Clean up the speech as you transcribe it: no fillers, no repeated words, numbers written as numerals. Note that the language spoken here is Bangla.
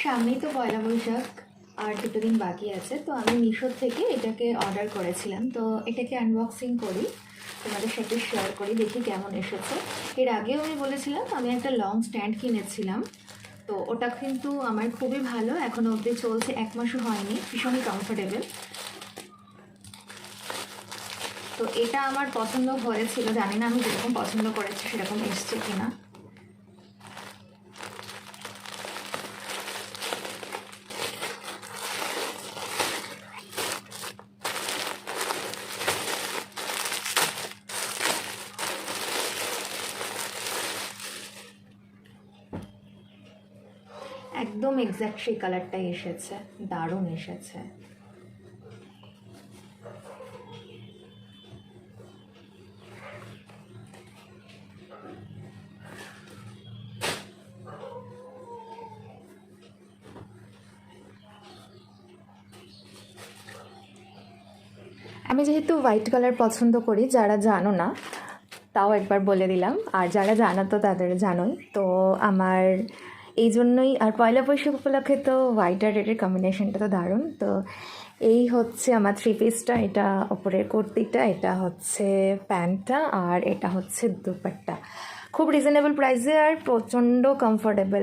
সামনেই তো পয়লা বৈশাখ, আর 2 দিন বাকি আছে। তো আমি মিশো থেকে এটাকে অর্ডার করেছিলাম, তো এটাকে আনবক্সিং করি, তোমাদের সাথে শেয়ার করি, দেখি কেমন এসেছে। এর আগেও আমি বলেছিলাম আমি একটা লং স্ট্যান্ড কিনেছিলাম, তো ওটা কিন্তু আমার খুবই ভালো, এখনও অবধি চলছে, 1 মাসও হয়নি, ভীষণই কমফোর্টেবল। তো এটা আমার পছন্দ হয়েছিল, জানি না আমি যেরকম পছন্দ করেছি সেরকম এসছে কিনা। একদম এক্স্যাক্ট সেই কালারটাই এসেছে, দারুণ এসেছে। আমি যেহেতু হোয়াইট কালার পছন্দ করি, যারা জানো না তাও একবার বলে দিলাম, আর যারা জানো তো তাদের জানোই। তো আমার এই জন্যই, আর পয়লা বৈশাখ উপলক্ষে তো হোয়াইট আর রেডের কম্বিনেশনটা তো দারুণ। তো এই হচ্ছে আমার 3 পিসটা, এটা ওপরের কুর্তিটা, এটা হচ্ছে প্যান্টটা, আর এটা হচ্ছে দুপাট্টা। খুব রিজনেবল প্রাইসে আর প্রচণ্ড কমফোর্টেবল।